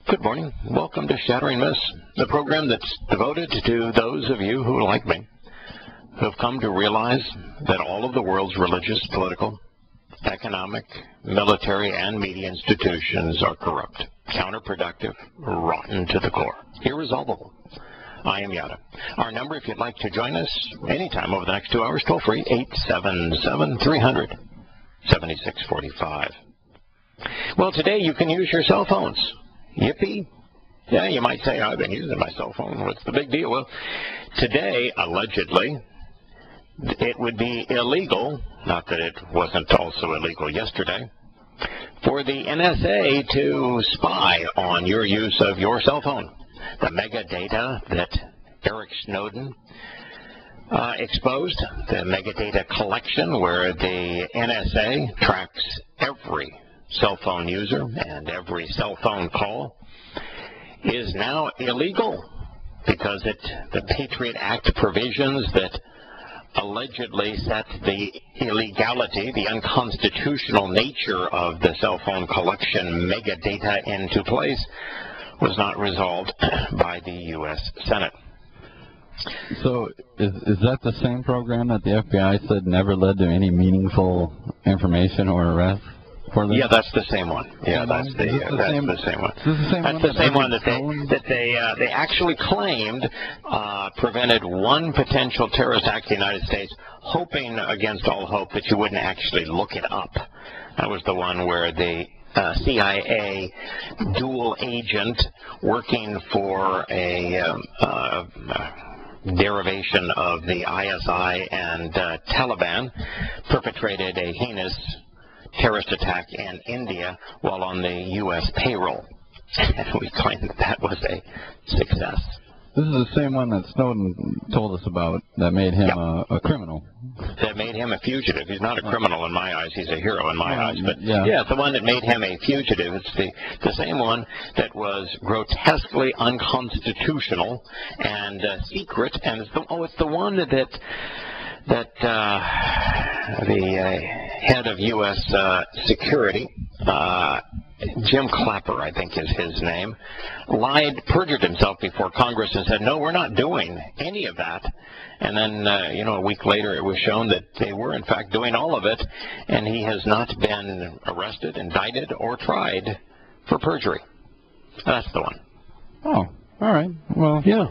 Good morning. Welcome to Shattering Myths, the program that's devoted to those of you who, like me, who have come to realize that all of the world's religious, political, economic, military, and media institutions are corrupt, counterproductive, rotten to the core, irresolvable. I am Yahowah. Our number, if you'd like to join us anytime over the next 2 hours, toll-free, 877-300-7645. Well, today you can use your cell phones. Yippee. Yeah, you might say, I've been using my cell phone. What's the big deal? Well, today, allegedly, it would be illegal, not that it wasn't also illegal yesterday, for the NSA to spy on your use of your cell phone. The mega data that Eric Snowden exposed, the mega data collection where the NSA tracks every cell phone user and every cell phone call, is now illegal because the Patriot Act provisions that allegedly set the illegality, the unconstitutional nature of the cell phone collection mega data into place was not resolved by the U.S. Senate. So is that the same program that the FBI said never led to any meaningful information or arrest? Yeah, that's the same one. Yeah, that's the same one. That's the same one that they actually claimed prevented one potential terrorist act in the United States, hoping against all hope that you wouldn't actually look it up. That was the one where the CIA dual agent working for a derivation of the ISI and Taliban perpetrated a heinous terrorist attack in India while on the U.S. payroll. And we claim that was a success. This is the same one that Snowden told us about that made him a criminal. That made him a fugitive. He's not a criminal in my eyes. He's a hero in my eyes. But yeah, the one that made him a fugitive. It's the same one that was grotesquely unconstitutional and secret. And it's the one that the head of U.S. security, Jim Clapper, I think is his name, perjured himself before Congress and said, no, we're not doing any of that. And then, a week later it was shown that they were, in fact, doing all of it, and he has not been arrested, indicted, or tried for perjury. That's the one. Oh, all right. Well, yeah.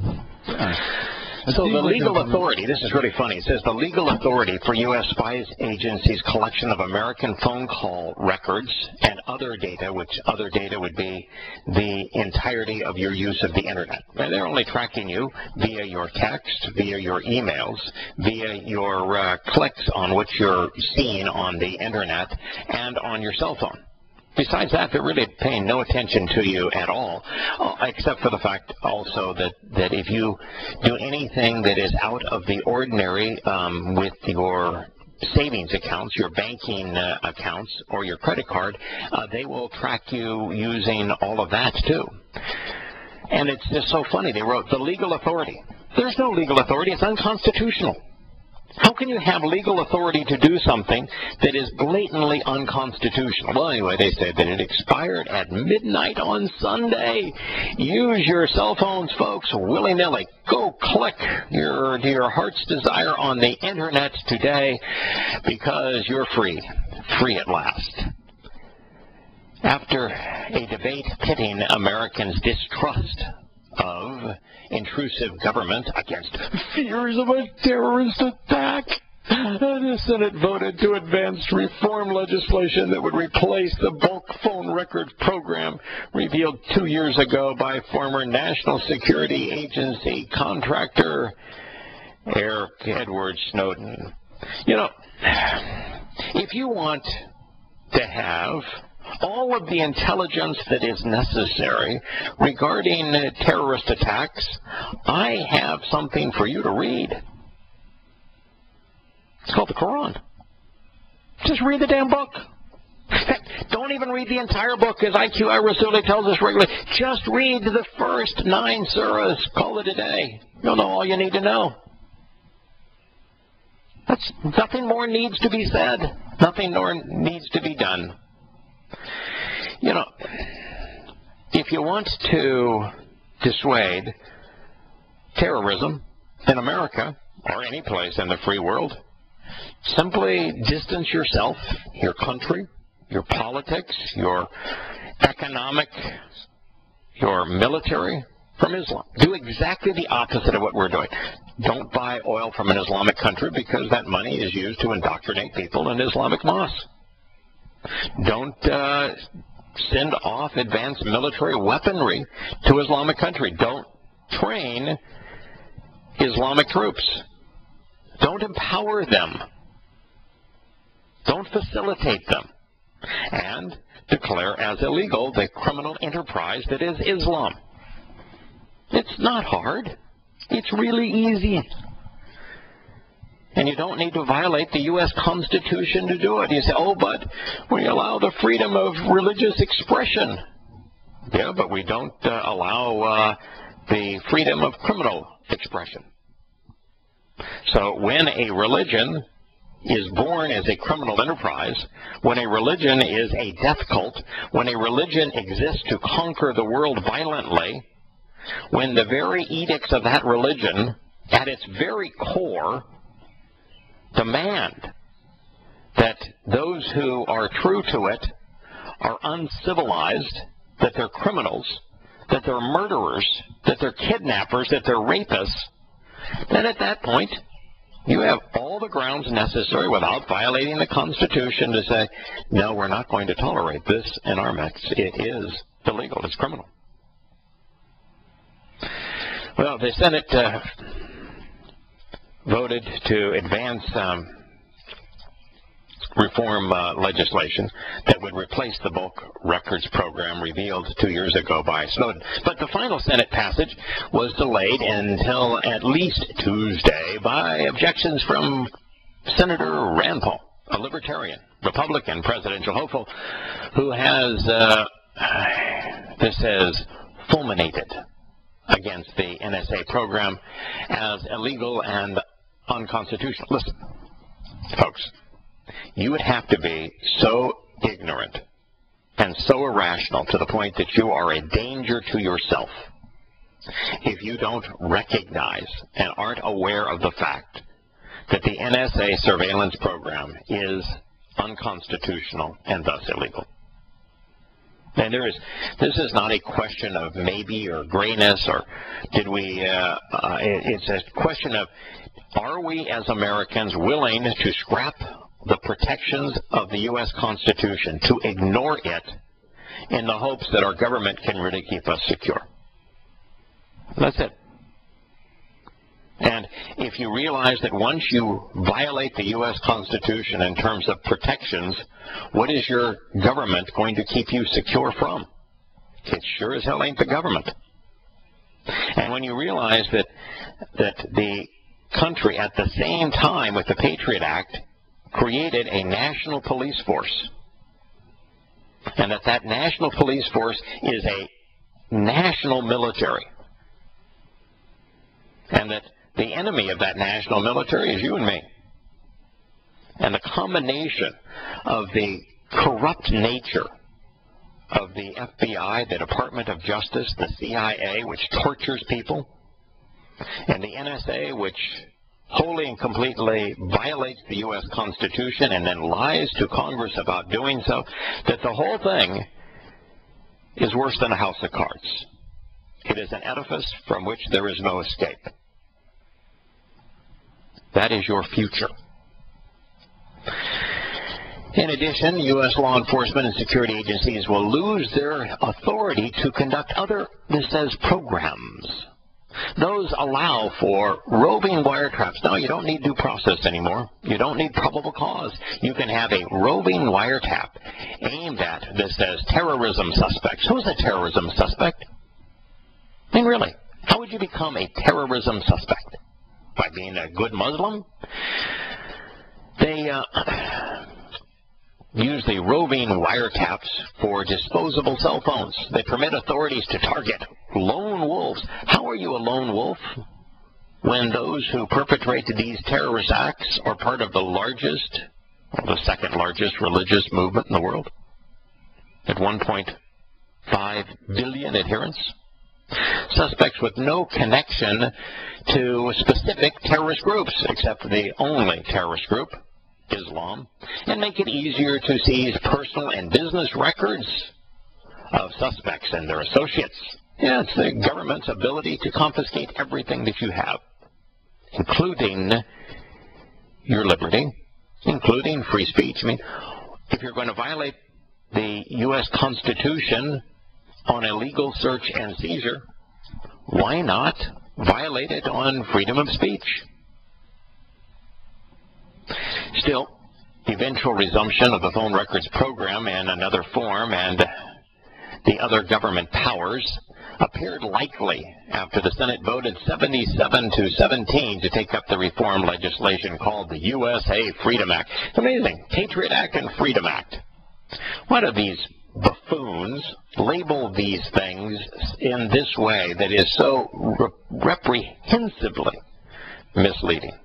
So the legal authority, this is really funny, it says the legal authority for U.S. spies agencies' collection of American phone call records and other data, which other data would be the entirety of your use of the Internet. And they're only tracking you via your text, via your emails, via your clicks on what you're seeing on the Internet and on your cell phone. Besides that, they're really paying no attention to you at all, except for the fact also that if you do anything that is out of the ordinary with your savings accounts, your banking accounts, or your credit card, they will track you using all of that too. And it's just so funny. They wrote the legal authority. There's no legal authority. It's unconstitutional. How can you have legal authority to do something that is blatantly unconstitutional? Well, anyway, they said that it expired at midnight on Sunday. Use your cell phones, folks, willy-nilly. Go click your heart's desire on the Internet today because you're free. Free at last. After a debate pitting Americans' distrust of intrusive government against fears of a terrorist attack, the Senate voted to advance reform legislation that would replace the bulk phone records program revealed 2 years ago by former National Security Agency contractor Edward Snowden. If you want to have all of the intelligence that is necessary regarding terrorist attacks, I have something for you to read. It's called the Quran. Just read the damn book. Don't even read the entire book, as al-Rassooli tells us regularly. Just read the first 9 surahs. Call it a day. You'll know all you need to know. Nothing more needs to be said. Nothing more needs to be done. if you want to dissuade terrorism in America or any place in the free world, simply distance yourself, your country, your politics, your economic, your military from Islam. Do exactly the opposite of what we're doing. Don't buy oil from an Islamic country because that money is used to indoctrinate people in Islamic mosques. Don't send off advanced military weaponry to Islamic country. Don't train Islamic troops. Don't empower them. Don't facilitate them. And declare as illegal the criminal enterprise that is Islam. It's not hard. It's really easy. And you don't need to violate the U.S. Constitution to do it. You say, oh, but we allow the freedom of religious expression. Yeah, but we don't allow the freedom of criminal expression. So when a religion is born as a criminal enterprise, when a religion is a death cult, when a religion exists to conquer the world violently, when the very edicts of that religion, at its very core, demand that those who are true to it are uncivilized, that they're criminals, that they're murderers, that they're kidnappers, that they're rapists, then at that point, you have all the grounds necessary without violating the Constitution to say, no, we're not going to tolerate this in our midst. It is illegal. It's criminal. Well, the Senate voted to advance reform legislation that would replace the bulk records program revealed 2 years ago by Snowden. But the final Senate passage was delayed until at least Tuesday by objections from Senator Rand Paul, a libertarian, Republican presidential hopeful, who has, this has fulminated against the NSA program as illegal and unconstitutional. Listen, folks, you would have to be so ignorant and so irrational to the point that you are a danger to yourself if you don't recognize and aren't aware of the fact that the NSA surveillance program is unconstitutional and thus illegal. And this is not a question of maybe or grayness or did we, it's a question of, are we as Americans willing to scrap the protections of the U.S. Constitution, to ignore it in the hopes that our government can really keep us secure? That's it. And if you realize that once you violate the U.S. Constitution in terms of protections, what is your government going to keep you secure from? It sure as hell ain't the government. And when you realize that the country at the same time with the Patriot Act created a national police force, and that national police force is a national military, and that the enemy of that national military is you and me. And the combination of the corrupt nature of the FBI, the Department of Justice, the CIA, which tortures people, and the NSA, which wholly and completely violates the U.S. Constitution and then lies to Congress about doing so, that the whole thing is worse than a house of cards. It is an edifice from which there is no escape. That is your future. In addition, U.S. law enforcement and security agencies will lose their authority to conduct other, this says, programs. Those allow for roving wiretaps. Now, you don't need due process anymore. You don't need probable cause. You can have a roving wiretap aimed at, this says, terrorism suspects. Who's a terrorism suspect? I mean, really, how would you become a terrorism suspect? By being a good Muslim? They use the roving wiretaps for disposable cell phones. They permit authorities to target lone wolves. How are you a lone wolf when those who perpetrate these terrorist acts are part of the largest, or the second largest religious movement in the world? At one point, 5 billion adherents. Suspects with no connection to specific terrorist groups, except the only terrorist group, Islam, and make it easier to seize personal and business records of suspects and their associates. Yeah, it's the government's ability to confiscate everything that you have, including your liberty, including free speech. I mean, if you're going to violate the U.S. Constitution on illegal search and seizure, why not violate it on freedom of speech? Still, eventual resumption of the phone records program in another form and the other government powers appeared likely after the Senate voted 77-17 to take up the reform legislation called the USA Freedom Act. It's amazing. Patriot Act and Freedom Act. Why do these buffoons label these things in this way that is so reprehensibly misleading?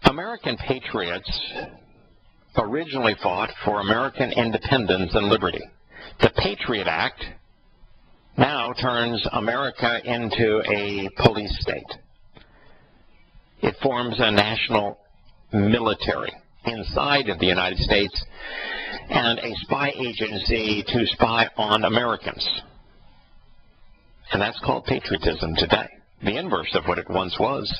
American patriots originally fought for American independence and liberty. The Patriot Act now turns America into a police state. It forms a national military inside of the United States and a spy agency to spy on Americans. And that's called patriotism today, the inverse of what it once was.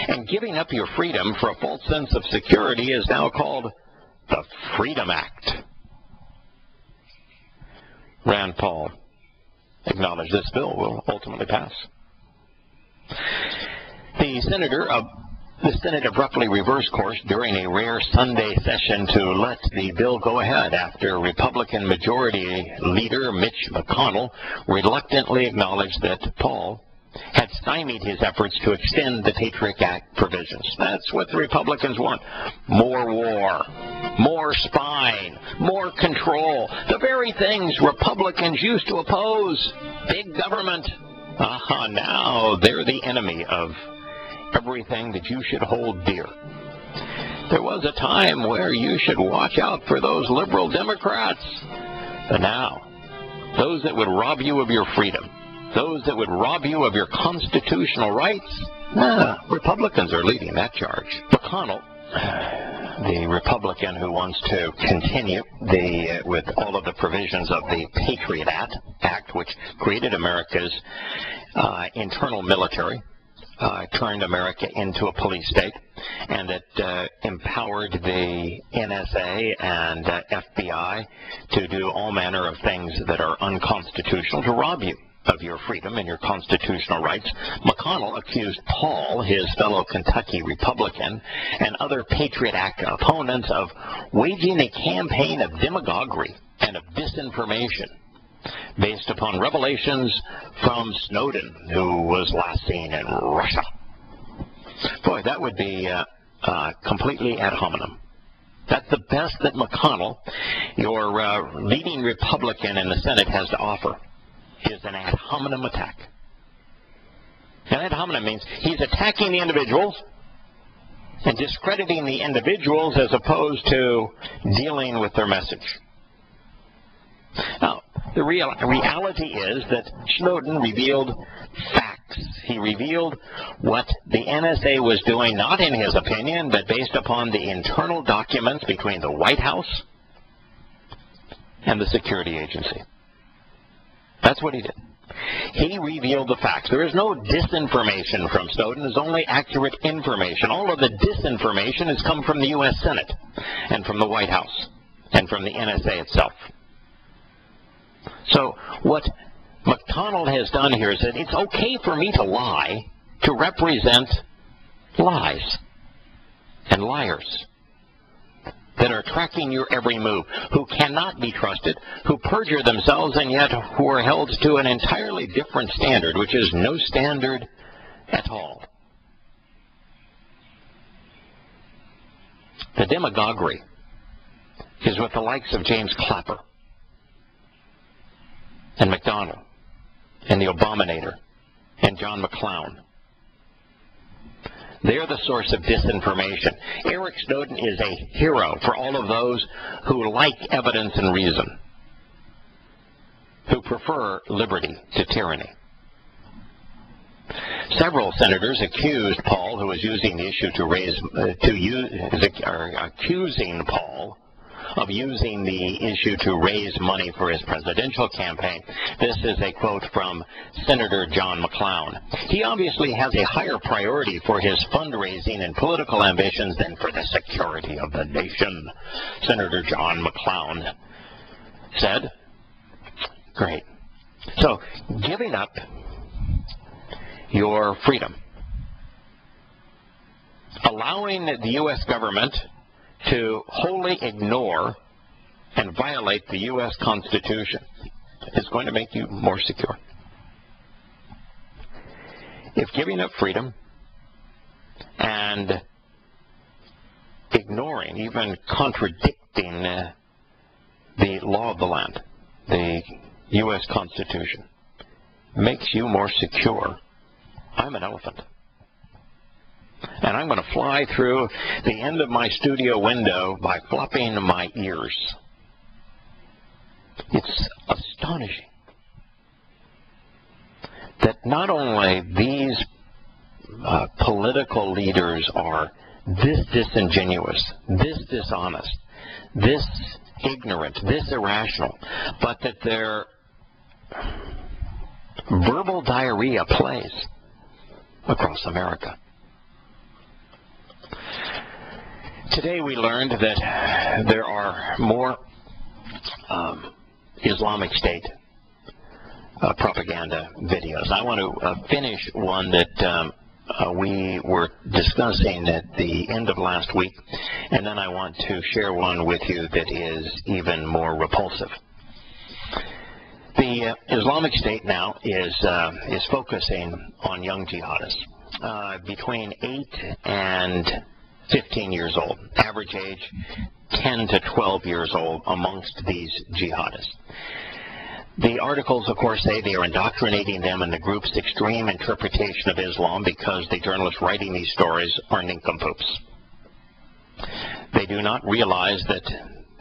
And giving up your freedom for a false sense of security is now called the Freedom Act. Rand Paul acknowledged this bill will ultimately pass. The Senate abruptly reversed course during a rare Sunday session to let the bill go ahead after Republican Majority Leader Mitch McConnell reluctantly acknowledged that Paul had stymied his efforts to extend the Patriot Act provisions. That's what the Republicans want. More war, more spying, more control. The very things Republicans used to oppose. Big government. Now they're the enemy of everything that you should hold dear. There was a time where you should watch out for those liberal Democrats. But now, those that would rob you of your freedom, those that would rob you of your constitutional rights, Republicans are leading that charge. McConnell, the Republican who wants to continue with all of the provisions of the Patriot Act, which created America's internal military, turned America into a police state, and it empowered the NSA and FBI to do all manner of things that are unconstitutional to rob you of your freedom and your constitutional rights. McConnell accused Paul, his fellow Kentucky Republican, and other Patriot Act opponents of waging a campaign of demagoguery and of disinformation based upon revelations from Snowden, who was last seen in Russia. Boy, that would be completely ad hominem. That's the best that McConnell, your leading Republican in the Senate, has to offer, is an ad hominem attack. And ad hominem means he's attacking the individuals and discrediting the individuals as opposed to dealing with their message. Now, the reality is that Snowden revealed facts. He revealed what the NSA was doing, not in his opinion, but based upon the internal documents between the White House and the security agency. That's what he did. He revealed the facts. There is no disinformation from Snowden. There's only accurate information. All of the disinformation has come from the U.S. Senate and from the White House and from the NSA itself. So what McConnell has done here is that it's okay for me to lie to represent lies and liars that are tracking your every move, who cannot be trusted, who perjure themselves, and yet who are held to an entirely different standard, which is no standard at all. The demagoguery is with the likes of James Clapper and McDonnell and the Abominator and John McClown. They're the source of disinformation. Eric Snowden is a hero for all of those who like evidence and reason. prefer liberty to tyranny. Several senators accused Paul, who was using the issue accusing Paul of using the issue to raise money for his presidential campaign. This is a quote from Senator John McClown. He obviously has a higher priority for his fundraising and political ambitions than for the security of the nation, Senator John McClown said. Great. So, giving up your freedom, allowing the U.S. government to wholly ignore and violate the U.S. Constitution is going to make you more secure. If giving up freedom and ignoring, even contradicting the law of the land, the U.S. Constitution, makes you more secure, I'm an elephant. And I'm going to fly through the end of my studio window by flopping my ears. It's astonishing that not only these political leaders are this disingenuous, this dishonest, this ignorant, this irrational, but that their verbal diarrhea plays across America. Today we learned that there are more Islamic State propaganda videos. I want to finish one that we were discussing at the end of last week, and then I want to share one with you that is even more repulsive. The Islamic State now is focusing on young jihadists between 8 and 15 years old, average age 10 to 12 years old amongst these jihadists. The articles, of course, say they are indoctrinating them in the group's extreme interpretation of Islam because the journalists writing these stories are nincompoops. They do not realize that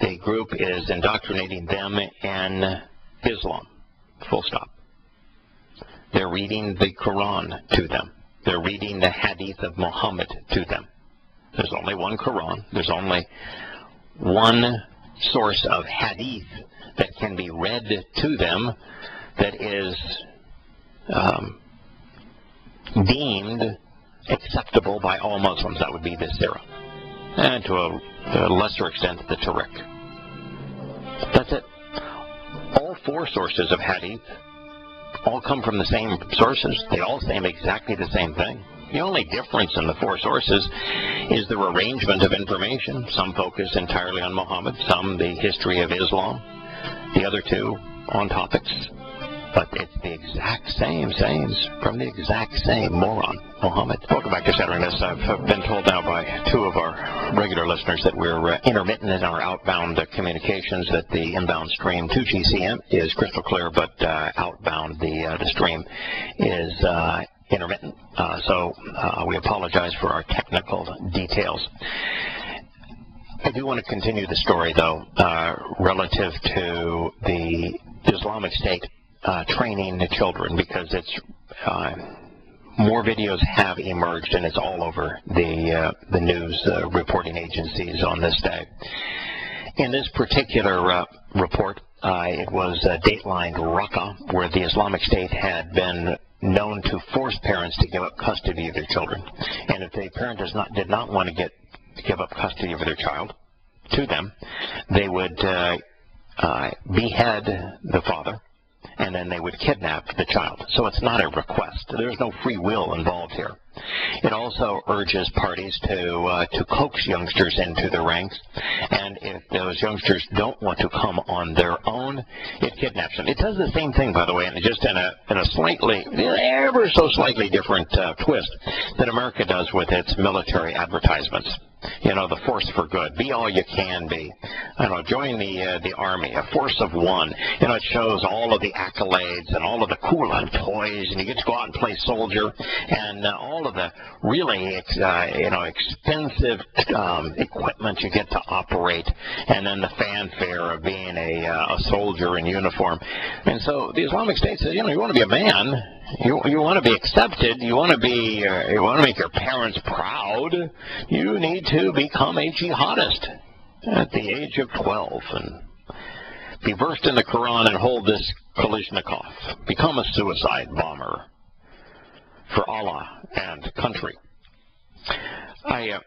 the group is indoctrinating them in Islam, full stop. They're reading the Quran to them. They're reading the Hadith of Muhammad to them. There's only one Quran. There's only one source of Hadith that can be read to them that is deemed acceptable by all Muslims. That would be the Sirah. And to a lesser extent, the Tariq. That's it. All four sources of Hadith all come from the same sources. They all say exactly the same thing. The only difference in the four sources is the arrangement of information. Some focus entirely on Muhammad, some the history of Islam, the other two on topics. But it's the exact same sayings from the exact same moron, Muhammad. Welcome back to Shattering Myths. I've been told now by two of our regular listeners that we're intermittent in our outbound communications, that the inbound stream to GCM is crystal clear, but outbound the stream is intermittent. So we apologize for our technical details. I do want to continue the story, though, relative to the Islamic State training the children, because it's more videos have emerged, and it's all over the news reporting agencies on this day. In this particular report, it was datelined Raqqa, where the Islamic State had been known to force parents to give up custody of their children. And if the parent did not want to give up custody of their child to them, they would behead the father, and then they would kidnap the child. So it's not a request. There's no free will involved here. It also urges parties to coax youngsters into the ranks, and if those youngsters don't want to come on their own, it kidnaps them. It does the same thing, by the way, and just in a slightly, ever so slightly different twist that America does with its military advertisements. You know, the force for good. Be all you can be. I don't know, join the Army, a force of one. You know, it shows all of the accolades and all of the cool toys, and you get to go out and play soldier, and all all of the really expensive equipment you get to operate, and then the fanfare of being a soldier in uniform. And so the Islamic State says, you want to be a man, you want to be accepted, you want to make your parents proud, you need to become a jihadist at the age of 12 and be versed in the Quran and hold this Kalashnikov. Become a suicide bomber for Allah and country. I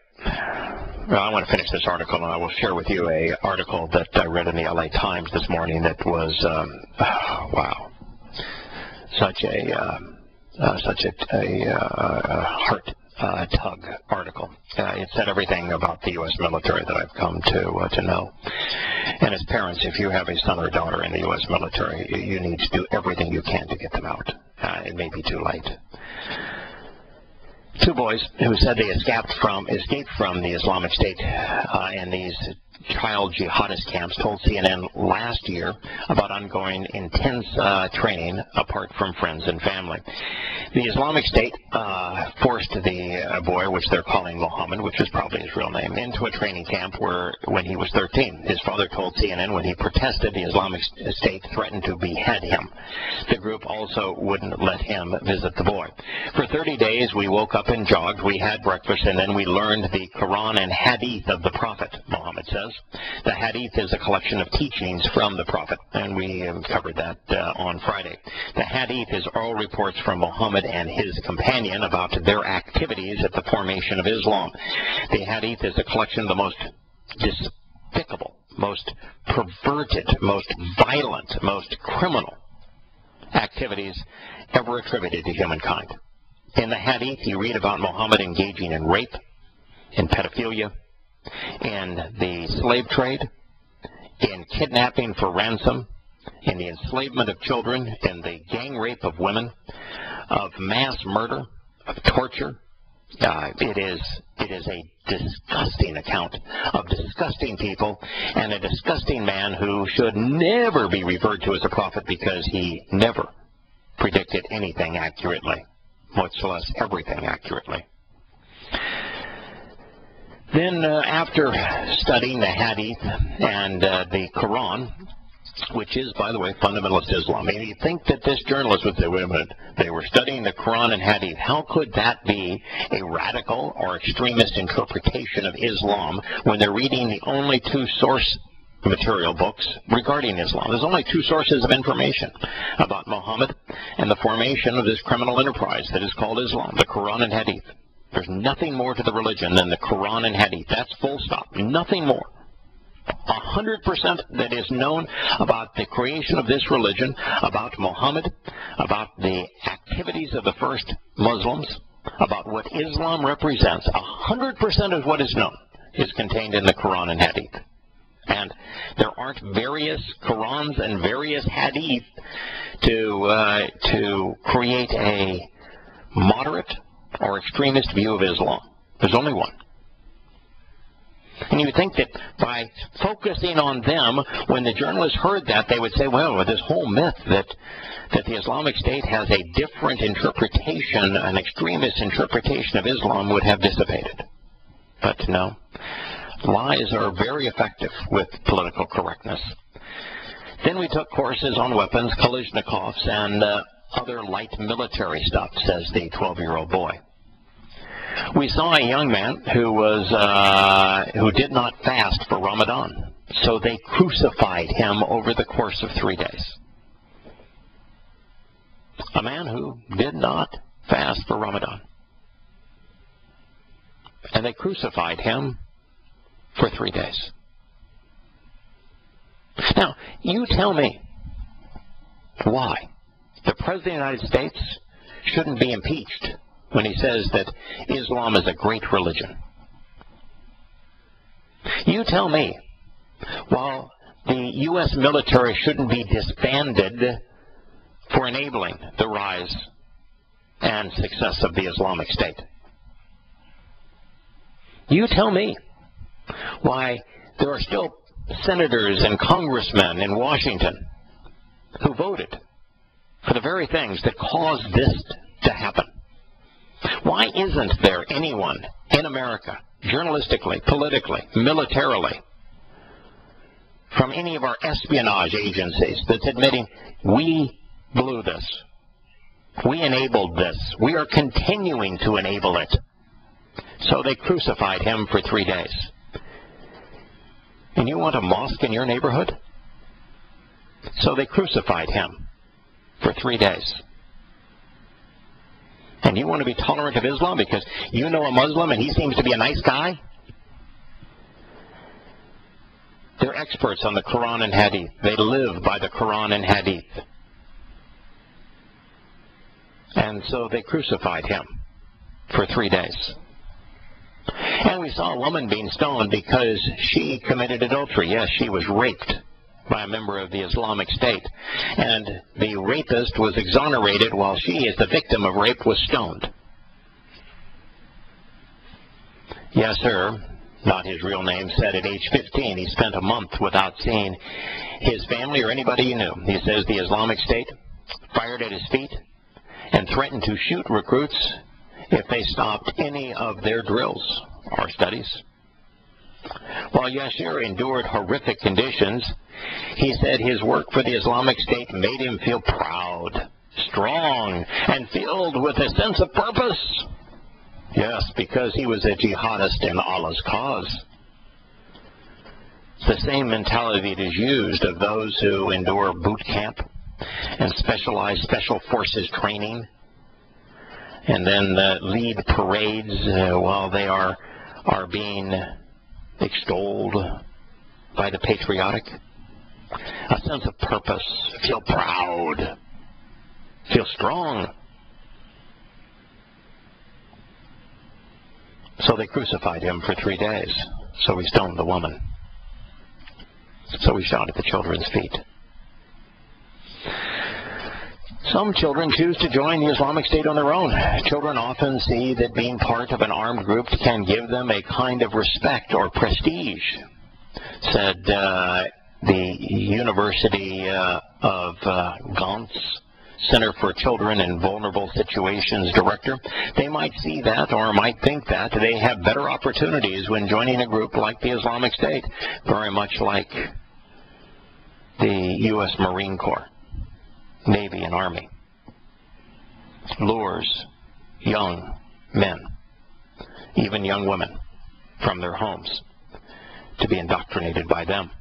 want to finish this article, and I will share with you an article that I read in the LA Times this morning that was, wow, such a heart tug article. It said everything about the U.S. military that I've come to know. And as parents, if you have a son or daughter in the U.S. military, you need to do everything you can to get them out. It may be too late. Two boys who said they escaped from the Islamic State in these child jihadist camps told CNN last year about ongoing intense training apart from friends and family. The Islamic State forced the boy, which they're calling Muhammad, which is probably his real name, into a training camp when he was 13. His father told CNN when he protested, the Islamic State threatened to behead him. The group also wouldn't let him visit the boy. For 30 days, we woke up and jogged, we had breakfast, and then we learned the Quran and Hadith of the Prophet, Muhammad says. The Hadith is a collection of teachings from the Prophet, and we covered that on Friday. The Hadith is oral reports from Muhammad and his companion about their activities at the formation of Islam. The Hadith is a collection of the most despicable, most perverted, most violent, most criminal activities ever attributed to humankind. In the Hadith, you read about Muhammad engaging in rape, in pedophilia, in the slave trade, in kidnapping for ransom, in the enslavement of children, in the gang rape of women, of mass murder, of torture. It is a disgusting account of disgusting people and a disgusting man who should never be referred to as a prophet because he never predicted anything accurately, much less everything accurately. Then after studying the Hadith and the Quran, which is, by the way, fundamentalist Islam, and you think that this journalist would say, wait a minute, they were studying the Quran and Hadith. How could that be a radical or extremist interpretation of Islam when they're reading the only two source material books regarding Islam? There's only two sources of information about Muhammad and the formation of this criminal enterprise that is called Islam, the Quran and Hadith. There's nothing more to the religion than the Quran and Hadith. That's full stop. Nothing more. 100% that is known about the creation of this religion, about Muhammad, about the activities of the first Muslims, about what Islam represents. 100% of what is known is contained in the Quran and Hadith. And there aren't various Qurans and various Hadith to create a moderate or extremist view of Islam. There's only one. And you would think that by focusing on them, when the journalists heard that, they would say, well, this whole myth that the Islamic State has a different interpretation, an extremist interpretation of Islam, would have dissipated. But no. Lies are very effective with political correctness. Then we took courses on weapons, Kalashnikovs, and other light military stuff, says the 12-year-old boy. We saw a young man who did not fast for Ramadan, so they crucified him over the course of 3 days. A man who did not fast for Ramadan. And they crucified him for 3 days. Now, you tell me why the President of the United States shouldn't be impeached when he says that Islam is a great religion. You tell me why the U.S. military shouldn't be disbanded for enabling the rise and success of the Islamic State. You tell me why there are still senators and congressmen in Washington who voted for the very things that caused this to happen. Why isn't there anyone in America, journalistically, politically, militarily, from any of our espionage agencies that's admitting we blew this, we enabled this, we are continuing to enable it? So they crucified him for 3 days. And you want a mosque in your neighborhood? So they crucified him for 3 days. And you want to be tolerant of Islam because you know a Muslim and he seems to be a nice guy? They're experts on the Quran and Hadith. They live by the Quran and Hadith. And so they crucified him for 3 days. And we saw a woman being stoned because she committed adultery. Yes, she was raped by a member of the Islamic State. And the rapist was exonerated while she, as the victim of rape, was stoned. Yes, sir, not his real name, said at age 15 he spent a month without seeing his family or anybody he knew. He says the Islamic State fired at his feet and threatened to shoot recruits if they stopped any of their drills or studies. While Yashir endured horrific conditions, he said his work for the Islamic State made him feel proud, strong, and filled with a sense of purpose. Yes, because he was a jihadist in Allah's cause. It's the same mentality that is used of those who endure boot camp and specialized special forces training, and then lead parades while they are being extolled by the patriotic. A sense of purpose, feel proud, feel strong. So they crucified him for 3 days. So we stoned the woman. So we shot at the children's feet. Some children choose to join the Islamic State on their own. Children often see that being part of an armed group can give them a kind of respect or prestige, said the University of Gaunt's Center for Children in Vulnerable Situations director. They might see that or might think that they have better opportunities when joining a group like the Islamic State, very much like the U.S. Marine Corps, Navy, and Army. Lures young men, even young women, from their homes to be indoctrinated by them.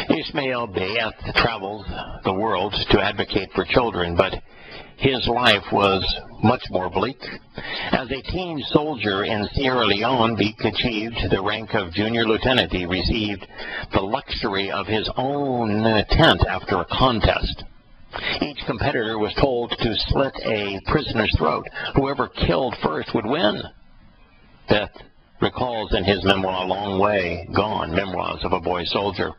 Ismail Bayeth traveled the world to advocate for children, but his life was much more bleak. As a teen soldier in Sierra Leone, Beek achieved the rank of junior lieutenant. He received the luxury of his own tent after a contest. Each competitor was told to slit a prisoner's throat. Whoever killed first would win. Beth recalls in his memoir, Long Way Gone, Memoirs of a Boy Soldier.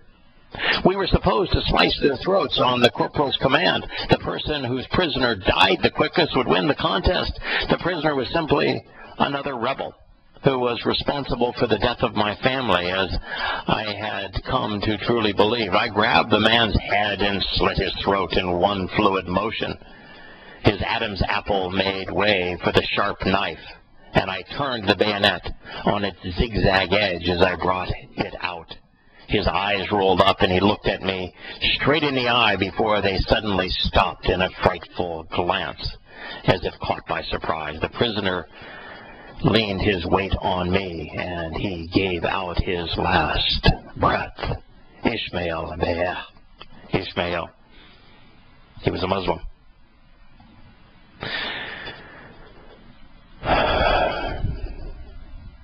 We were supposed to slice their throats on the corporal's command. The person whose prisoner died the quickest would win the contest. The prisoner was simply another rebel who was responsible for the death of my family, as I had come to truly believe. I grabbed the man's head and slit his throat in one fluid motion. His Adam's apple made way for the sharp knife, and I turned the bayonet on its zigzag edge as I brought it out. His eyes rolled up, and he looked at me straight in the eye before they suddenly stopped in a frightful glance, as if caught by surprise. The prisoner leaned his weight on me, and he gave out his last breath. Ishmael, Ishmael. He was a Muslim.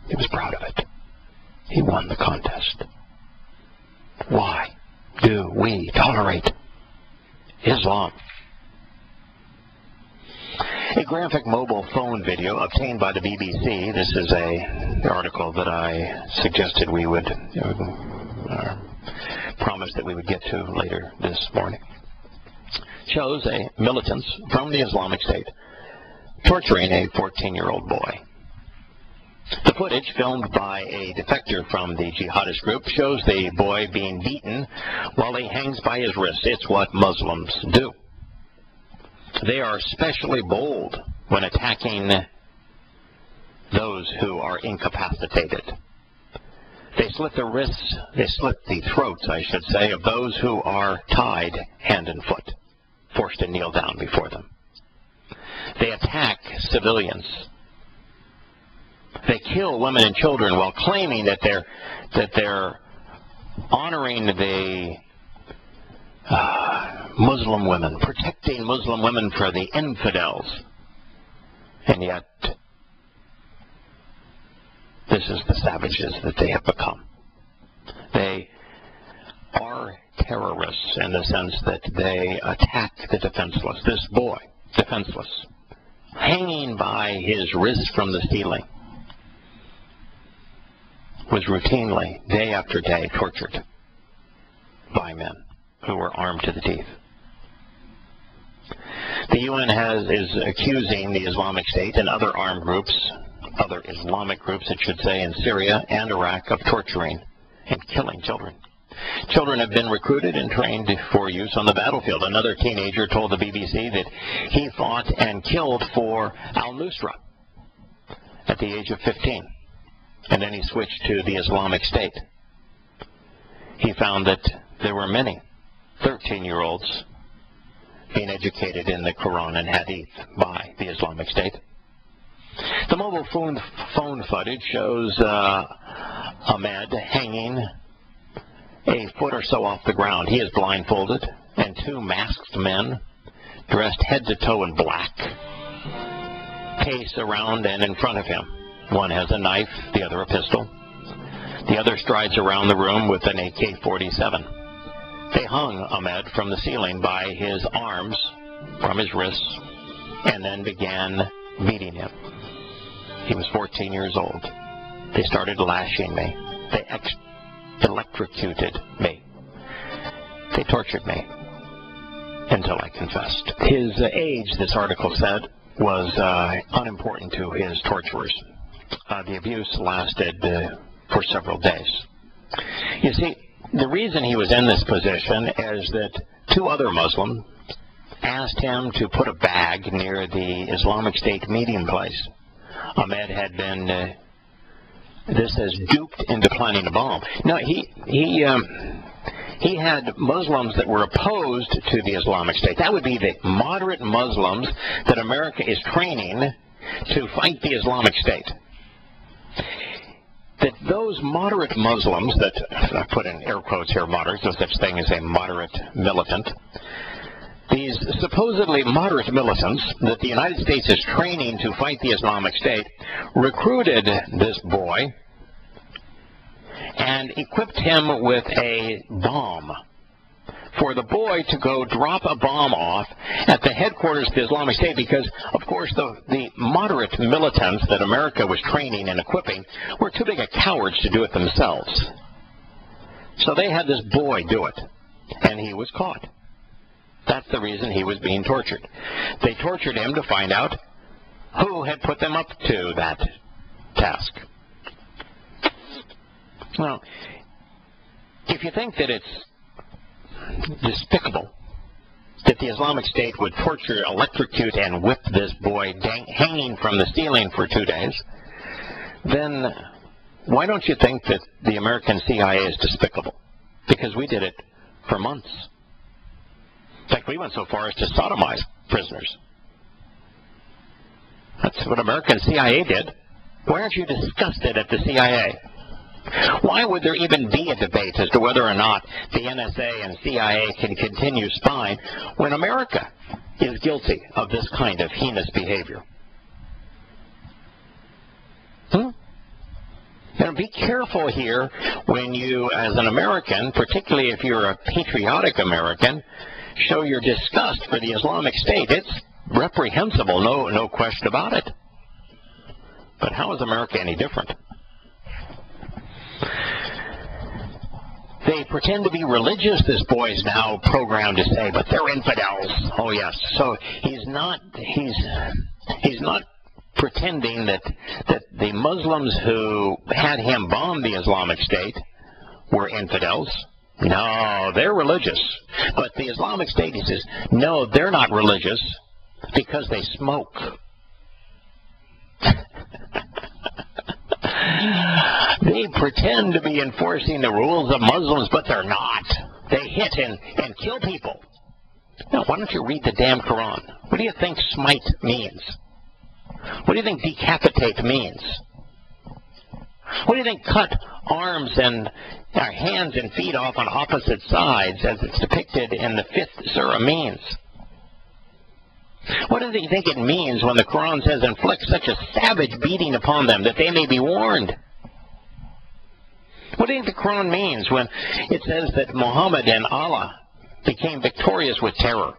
He was proud of it. He won the contest. Why do we tolerate Islam? A graphic mobile phone video obtained by the BBC, this is an article that I suggested we would promise that we would get to later this morning, shows a militant from the Islamic State torturing a 14-year-old boy. The footage, filmed by a defector from the jihadist group, shows the boy being beaten while he hangs by his wrists. It's what Muslims do. They are especially bold when attacking those who are incapacitated. They slit the wrists, they slit the throats, I should say, of those who are tied hand and foot, forced to kneel down before them. They attack civilians. They kill women and children while claiming that they're honoring the Muslim women, protecting Muslim women for the infidels. And yet, this is the savages that they have become. They are terrorists in the sense that they attack the defenseless. This boy, defenseless, hanging by his wrist from the ceiling, was routinely, day after day, tortured by men who were armed to the teeth. The UN is accusing the Islamic State and other armed groups, other Islamic groups, it should say, in Syria and Iraq of torturing and killing children. Children have been recruited and trained for use on the battlefield. Another teenager told the BBC that he fought and killed for al-Nusra at the age of 15. And then he switched to the Islamic State. He found that there were many 13-year-olds being educated in the Quran and Hadith by the Islamic State. The mobile phone footage shows Ahmed hanging a foot or so off the ground. He is blindfolded, and two masked men, dressed head to toe in black, pace around and in front of him. One has a knife, the other a pistol. The other strides around the room with an AK-47. They hung Ahmed from the ceiling by his arms, from his wrists, and then began beating him. He was 14 years old. They started lashing me. They electrocuted me. They tortured me until I confessed. His age, this article said, was unimportant to his torturers. The abuse lasted for several days. You see, the reason he was in this position is that two other Muslims asked him to put a bag near the Islamic State meeting place. Ahmed had been, this says, duped into planning a bomb. No, he had Muslims that were opposed to the Islamic State. That would be the moderate Muslims that America is training to fight the Islamic State. That those moderate Muslims, that I put in air quotes here, moderate, no such thing as a moderate militant, these supposedly moderate militants that the United States is training to fight the Islamic State recruited this boy and equipped him with a bomb for the boy to go drop a bomb off at the headquarters of the Islamic State because, of course, the moderate militants that America was training and equipping were too big a cowards to do it themselves. So they had this boy do it, and he was caught. That's the reason he was being tortured. They tortured him to find out who had put them up to that task. Well, if you think that it's despicable that the Islamic State would torture, electrocute, and whip this boy hanging from the ceiling for 2 days, then why don't you think that the American CIA is despicable? Because we did it for months. In fact, we went so far as to sodomize prisoners. That's what American CIA did. Why aren't you disgusted at the CIA? Why would there even be a debate as to whether or not the NSA and CIA can continue spying when America is guilty of this kind of heinous behavior? Now, be careful here when you, as an American, particularly if you're a patriotic American, show your disgust for the Islamic State. It's reprehensible, no question about it. But how is America any different? They pretend to be religious, this boy is now programmed to say, but they're infidels. Oh, yes. So he's not pretending that the Muslims who had him bomb the Islamic State were infidels. No, they're religious. But the Islamic State, he says, no, they're not religious because they smoke. They pretend to be enforcing the rules of Muslims, but they're not. They hit and kill people. Now, why don't you read the damn Quran? What do you think smite means? What do you think decapitate means? What do you think cut arms and hands and feet off on opposite sides, as it's depicted in the 5th surah, means? What do you think it means when the Quran says inflict such a savage beating upon them that they may be warned? What do you think the Quran means when it says that Muhammad and Allah became victorious with terror?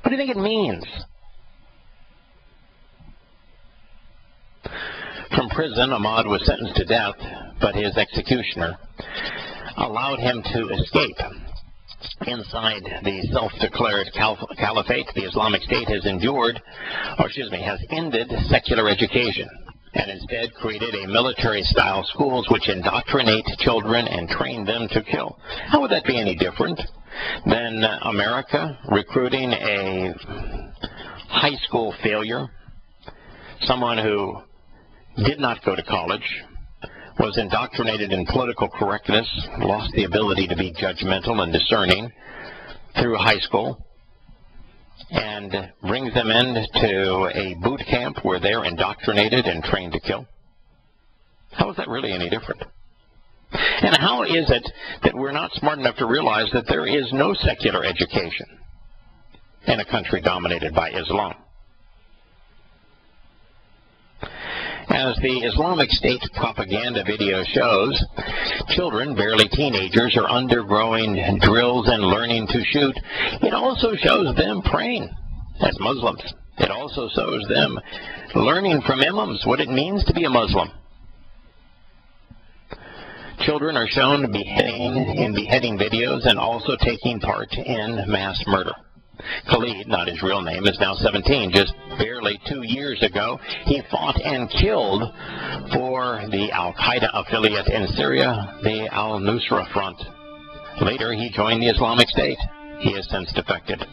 What do you think it means? From prison, Ahmad was sentenced to death, but his executioner allowed him to escape. Inside the self-declared caliphate, the Islamic State has ended secular education and instead created a military-style schools which indoctrinate children and train them to kill. How would that be any different than America recruiting a high school failure, someone who did not go to college, was indoctrinated in political correctness, lost the ability to be judgmental and discerning through high school, and brings them into a boot camp where they're indoctrinated and trained to kill? How is that really any different? And how is it that we're not smart enough to realize that there is no secular education in a country dominated by Islam? As the Islamic State propaganda video shows, children, barely teenagers, are undergoing drills and learning to shoot. It also shows them praying as Muslims. It also shows them learning from imams what it means to be a Muslim. Children are shown beheading in beheading videos and also taking part in mass murder. Khalid, not his real name, is now 17. Just barely 2 years ago, he fought and killed for the al-Qaeda affiliate in Syria, the al-Nusra Front. Later, he joined the Islamic State. He has since defected.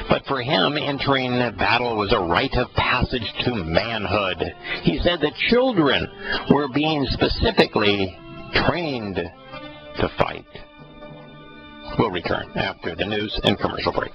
But for him, entering battle was a rite of passage to manhood. He said that children were being specifically trained to fight. We'll return after the news and commercial break.